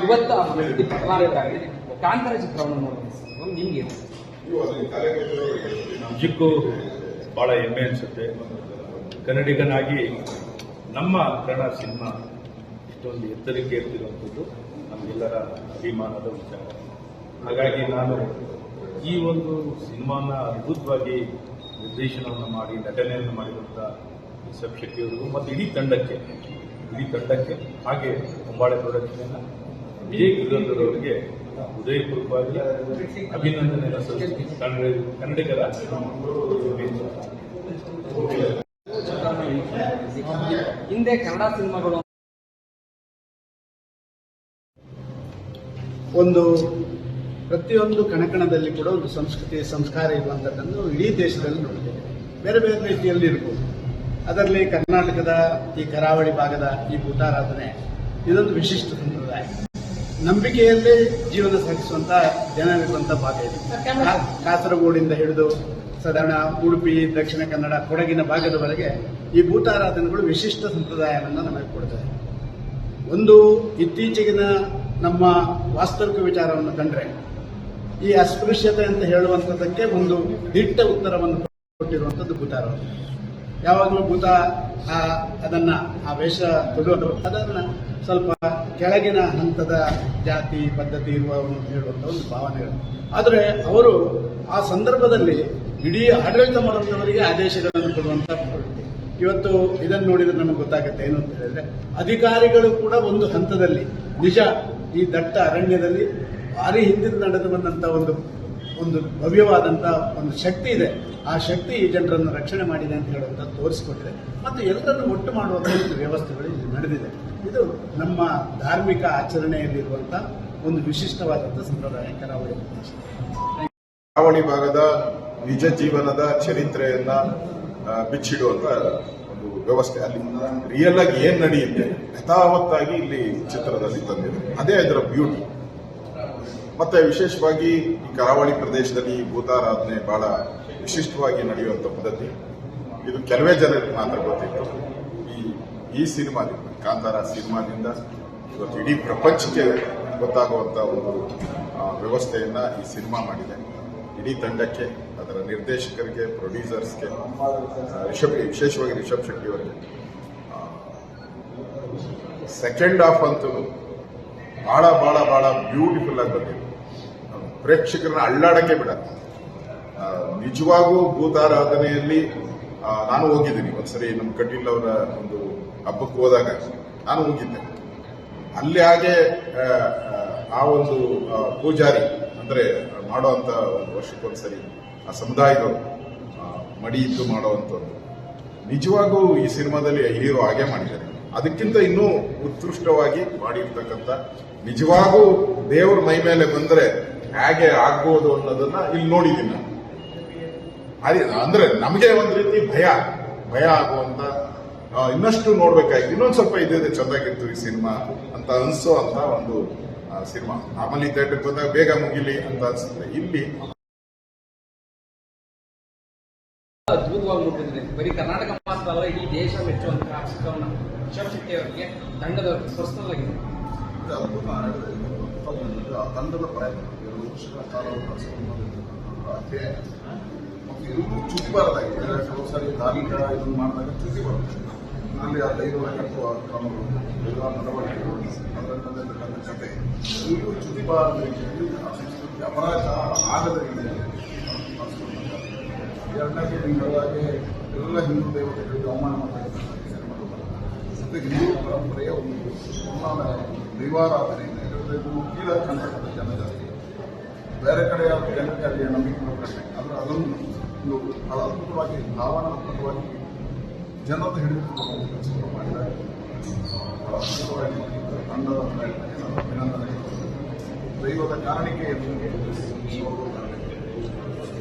ಇವತ್ತು ಆ ವ್ಯಕ್ತಿ ಬದಲಾಗಬೇಕಾಗಿದೆ. ಕಾಂತಾರ ಚಿತ್ರವನ್ನು ನೋಡೋದು ನಿಮ್ಗೆ ನಿಜಕ್ಕೂ ಬಹಳ ಹೆಮ್ಮೆ ಅನಿಸುತ್ತೆ. ಕನ್ನಡಿಗನಾಗಿ ನಮ್ಮ ಕನ್ನಡ ಸಿನಿಮಾ ಇಷ್ಟೊಂದು ಎತ್ತರಕ್ಕೆ ಇರ್ತಿರುವಂಥದ್ದು ನಮಗೆಲ್ಲರ ಅಭಿಮಾನದ ವಿಚಾರ. ಹಾಗಾಗಿ ನಾನು ಈ ಒಂದು ಸಿನಿಮಾನ ಅದ್ಭುತವಾಗಿ ನಿರ್ದೇಶನವನ್ನು ಮಾಡಿ ನಟನೆಯನ್ನು ಮಾಡಿರುವಂಥ ರಿಷಬ್ ಶೆಟ್ಟಿ ಅವರಿಗೂ ಮತ್ತು ಇಡೀ ತಂಡಕ್ಕೆ ಹಾಗೆ ಹೊಂಬಾಳೆ ಪ್ರೊಡಕ್ಷನ್ ವಿಜಯ್ ಗುರುದರ್ ಅವರಿಗೆ ಹೃದಯಪೂರ್ವಕವಾಗಿ ಅಭಿನಂದನೆಯನ್ನು ಸಲ್ಲಿಸ್ತೀನಿ. ಕನ್ನಡಿಗರ ಹಿಂದೆ ಕನ್ನಡ ಸಿನಿಮಾಗಳು ಒಂದು ಪ್ರತಿಯೊಂದು ಕಣಕಣದಲ್ಲಿ ಕೂಡ ಒಂದು ಸಂಸ್ಕೃತಿ ಸಂಸ್ಕಾರ ಇರುವಂಥದ್ದನ್ನು ಇಡೀ ದೇಶದಲ್ಲಿ ನೋಡ್ತೇವೆ. ಬೇರೆ ಬೇರೆ ರೀತಿಯಲ್ಲಿ ಇರ್ಬೋದು. ಅದರಲ್ಲಿ ಕರ್ನಾಟಕದ ಈ ಕರಾವಳಿ ಭಾಗದ ಈ ಭೂತಾರಾಧನೆ ಇದೊಂದು ವಿಶಿಷ್ಟ ಸಂಪ್ರದಾಯ. ನಂಬಿಕೆಯಲ್ಲೇ ಜೀವನ ಸಾಗಿಸುವಂತ ಜನರಿರುವಂತಹ ಭಾಗ ಇದೆ. ಕಾಸರಗೋಡಿಂದ ಹಿಡಿದು ಸಾಧಾರಣ ಉಡುಪಿ, ದಕ್ಷಿಣ ಕನ್ನಡ, ಕೊಡಗಿನ ಭಾಗದವರೆಗೆ ಈ ಭೂತಾರಾಧನೆಗಳು ವಿಶಿಷ್ಟ ಸಂಪ್ರದಾಯವನ್ನು ನಮಗೆ ಕೊಡ್ತವೆ. ಒಂದು ಇತ್ತೀಚೆಗಿನ ನಮ್ಮ ವಾಸ್ತವಿಕ ವಿಚಾರವನ್ನು ಕಂಡ್ರೆ ಈ ಅಸ್ಪೃಶ್ಯತೆ ಅಂತ ಹೇಳುವಂಥದ್ದಕ್ಕೆ ಒಂದು ದಿಟ್ಟ ಉತ್ತರವನ್ನು ಕೊಟ್ಟಿರುವಂಥದ್ದು ಭೂತಾರಾಧನೆ. ಯಾವಾಗಲೂ ಭೂತ ಅದನ್ನ ಆ ವೇಷ ತೊಡೋದು ಅದನ್ನ ಸ್ವಲ್ಪ ಕೆಳಗಿನ ಹಂತದ ಜಾತಿ ಪದ್ಧತಿ ಇರುವವರು ಅಂತ ಹೇಳುವಂಥ ಒಂದು ಭಾವನೆಗಳು. ಆದರೆ ಅವರು ಆ ಸಂದರ್ಭದಲ್ಲಿ ಇಡೀ ಆಡಳಿತ ಮಾಡುವಂಥವರಿಗೆ ಆದೇಶಗಳನ್ನು ಕೊಡುವಂಥ ಇವತ್ತು ಇದನ್ನು ನೋಡಿದ್ರೆ ನಮಗೆ ಗೊತ್ತಾಗುತ್ತೆ ಏನು ಅಂತ ಹೇಳಿದ್ರೆ ಅಧಿಕಾರಿಗಳು ಕೂಡ ಒಂದು ಹಂತದಲ್ಲಿ ನಿಜ ಈ ದಟ್ಟ ಅರಣ್ಯದಲ್ಲಿ ಭಾರಿ ಹಿಂದಿನ ನಡೆದು ಬಂದಂತ ಒಂದು ಭವ್ಯವಾದಂತ ಒಂದು ಶಕ್ತಿ ಇದೆ. ಆ ಶಕ್ತಿ ಈ ಜನರನ್ನು ರಕ್ಷಣೆ ಮಾಡಿದೆ ಅಂತ ಹೇಳುವಂತ ತೋರಿಸಿಕೊಟ್ಟಿದೆ ಮತ್ತು ಎಲ್ಲರನ್ನು ಒಟ್ಟು ಮಾಡುವಂತ ಒಂದು ವ್ಯವಸ್ಥೆಗಳು ಇಲ್ಲಿ ನಡೆದಿದೆ. ಇದು ನಮ್ಮ ಧಾರ್ಮಿಕ ಆಚರಣೆಯಲ್ಲಿರುವಂತ ಒಂದು ವಿಶಿಷ್ಟವಾದಂತಹ ಸಂಪ್ರದಾಯ ಕರಾವಳಿ ಪ್ರದೇಶ. ಕರಾವಳಿ ಭಾಗದ ನಿಜ ಜೀವನದ ಚರಿತ್ರೆಯನ್ನ ಬಿಚ್ಚಿಡುವಂತ ಒಂದು ವ್ಯವಸ್ಥೆ ಅಲ್ಲಿ ರಿಯಲ್ ಆಗಿ ಏನ್ ನಡೆಯುತ್ತೆ ಯಥಾವತ್ತಾಗಿ ಇಲ್ಲಿ ಚಿತ್ರದಲ್ಲಿ ತಂದಿದೆ. ಅದೇ ಅದರ ಬ್ಯೂಟಿ. ಮತ್ತೆ ವಿಶೇಷವಾಗಿ ಈ ಕರಾವಳಿ ಪ್ರದೇಶದಲ್ಲಿ ಭೂತಾರಾಧನೆ ಬಹಳ ವಿಶಿಷ್ಟವಾಗಿ ನಡೆಯುವಂತ ಪದ್ಧತಿ. ಇದು ಕೆಲವೇ ಜನರಿಗೆ ಮಾತ್ರ ಗೊತ್ತಿತ್ತು. ಈ ಸಿನಿಮಾದಿಂದ ಕಾಂತಾರ ಸಿನಿಮಾದಿಂದ ಇವತ್ತು ಇಡೀ ಪ್ರಪಂಚಕ್ಕೆ ಗೊತ್ತಾಗುವಂತ ಒಂದು ವ್ಯವಸ್ಥೆಯನ್ನ ಈ ಸಿನಿಮಾ ಮಾಡಿದೆ. ಇಡೀ ತಂಡಕ್ಕೆ, ಅದರ ನಿರ್ದೇಶಕರಿಗೆ, ಪ್ರೊಡ್ಯೂಸರ್ಸ್ಗೆ, ವಿಶೇಷವಾಗಿ ರಿಷಬ್ ಶೆಟ್ಟಿ ಅವರಿಗೆ. ಸೆಕೆಂಡ್ ಹಾಫ್ ಅಂತೂ ಬಹಳ ಬಹಳ ಬಹಳ ಬ್ಯೂಟಿಫುಲ್ ಆಗಿ ಬಂದಿದೆ. ಪ್ರೇಕ್ಷಕರನ್ನ ಅಳ್ಳಾಡಕ್ಕೆ ಬಿಡ. ನಿಜವಾಗೂ ಭೂತಾರಾಧನೆಯಲ್ಲಿ ನಾನು ಹೋಗಿದ್ದೀನಿ ಒಂದ್ಸರಿ. ನಮ್ಮ ಕಟೀಲ್ ಅವರ ಒಂದು ಹಬ್ಬಕ್ಕೆ ಹೋದಾಗ ನಾನು ಹೋಗಿದ್ದೆ. ಅಲ್ಲಿ ಹಾಗೆ ಆ ಒಂದು ಪೂಜಾರಿ ಅಂದ್ರೆ ಮಾಡುವಂತ ಒಂದು ವರ್ಷಕ್ಕೊಂದ್ಸರಿ ಆ ಸಮುದಾಯದವರು ಮಡಿ ಇದ್ದು ಮಾಡುವಂಥದ್ದು ನಿಜವಾಗೂ ಈ ಸಿನಿಮಾದಲ್ಲಿ ಹೀರೋ ಹಾಗೆ ಮಾಡಿದ್ದಾರೆ. ಅದಕ್ಕಿಂತ ಇನ್ನೂ ಉತ್ಕೃಷ್ಟವಾಗಿ ಮಾಡಿರ್ತಕ್ಕಂಥ ನಿಜವಾಗೂ ದೇವ್ರ ಮೈ ಮೇಲೆ ಬಂದ್ರೆ ಹೇಗೆ ಆಗ್ಬೋದು ಅನ್ನೋದನ್ನ ಇಲ್ಲಿ ನೋಡಿದ್ದೀನಿ ನಾನು. ಅಂದ್ರೆ ನಮಗೆ ಒಂದು ರೀತಿ ಭಯ ಆಗುವಂತ ಇನ್ನಷ್ಟು ನೋಡ್ಬೇಕಾಗಿತ್ತು. ಇನ್ನೊಂದು ಸ್ವಲ್ಪ ಇದ್ದಿದೆ ಚೆಂದಾಗಿತ್ತು ಈ ಸಿನಿಮಾ ಅಂತ ಅನ್ಸೋ ಅಂತ ಒಂದು ಸಿನಿಮಾ. ನಾರ್ಮಲಿ ಥಿಯೇಟರ್ಗೆ ಬಂದಾಗ ಬೇಗ ಮುಗಿಲಿ ಅಂತ ಅನ್ಸುತ್ತೆ. ಇಲ್ಲಿ ಅದ್ಭುತವಾಗಿ ಮುಟ್ಟಿದ್ರೆ ಬರೀ ಕರ್ನಾಟಕ ಮಾತ್ರ ಅಲ್ಲ, ಇಡೀ ದೇಶ ಮೆಚ್ಚುವಂತಹ ಚಿತ್ರವನ್ನು ರಿಷಬ್ ಶೆಟ್ಟಿ ಅವರಿಗೆ ತಂಡದವರಿಗೆ ಪರ್ಸನಲ್ ಆಗಿದೆ. ತಂಡದ ಪ್ರಯತ್ನ 2 ವರ್ಷಗಳ ಕಾಲ ಅಧ್ಯಯನ ಮತ್ತು ಎಲ್ಲೂ ಚ್ಯುತಿ ಬಾರದಾಗಿ ಕೆಲವು ಸಾರಿ ಧಾರ್ಮಿಕ ಇದನ್ನು ಮಾಡಿದಾಗ ಚ್ಯುತಿ ಬರುತ್ತೆ. ಇದರಲ್ಲಿ ಆ ದೈವ ಕಟ್ಟುವ ಕ್ರಮಗಳು, ಎಲ್ಲ ನಡವಳಿಕೆಗಳು, ಅದರಲ್ಲಿರ್ತಕ್ಕಂಥ ಕತೆ ಎಲ್ಲೂ ಚ್ಯುತಿ ಬಾರದ ರೀತಿಯಲ್ಲಿ ಸಂಸ್ಕೃತಿ ಅಪರಾಧ ಆಗದ ರೀತಿಯಲ್ಲಿ ಎರಡನೇ ತಿಂಗಳಾಗಿ ಎಲ್ಲ ಹಿಂದೂ ದೇವತೆಗಳಿಗೆ ಅವಮಾನ ಮಾಡಬೇಕು. ಮತ್ತು ಹಿಂದೂ ಪರಂಪರೆಯ ಒಂದು ದೈವಾರಾಧನೆಯಿಂದ ಕೀಳ ಕನ್ನಡದ ಜನ ಜಾಸ್ತಿ, ಬೇರೆ ಕಡೆ ಜನರಿಗೆ ಅಲ್ಲಿ ನಂಬಿಕೆ ಕಡಿಮೆ. ಆದರೆ ಅದನ್ನು ಒಂದು ಬಹಳ ಅದ್ಭುತವಾಗಿ ಭಾವನಾತ್ಮಕವಾಗಿ ಜನರ ಹಿಡಿದುಕೊಳ್ಳುವ ಕೆಲಸಗಳು ಮಾಡಿದ್ದಾರೆ. ಬಹಳ ಅದ್ಭುತವಾಗಿ ತಂಡದ ಪ್ರಯತ್ನಕ್ಕೆ ನಾನು ಅಭಿನಂದನೆ. ದೈವದ ಕಾರಣಿಕೆಯನ್ನು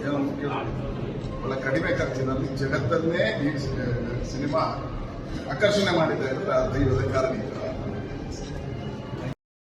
ಏನು ಮುಖ್ಯ ಬಹಳ ಕಡಿಮೆ ಖರ್ಚಿನಲ್ಲಿ ಜಗತ್ತನ್ನೇ ಈ ಸಿನಿಮಾ ಆಕರ್ಷಣೆ ಮಾಡಿದೆ ಅಂದರೆ ಆ ದೈವದ ಕಾರಣಿಕ.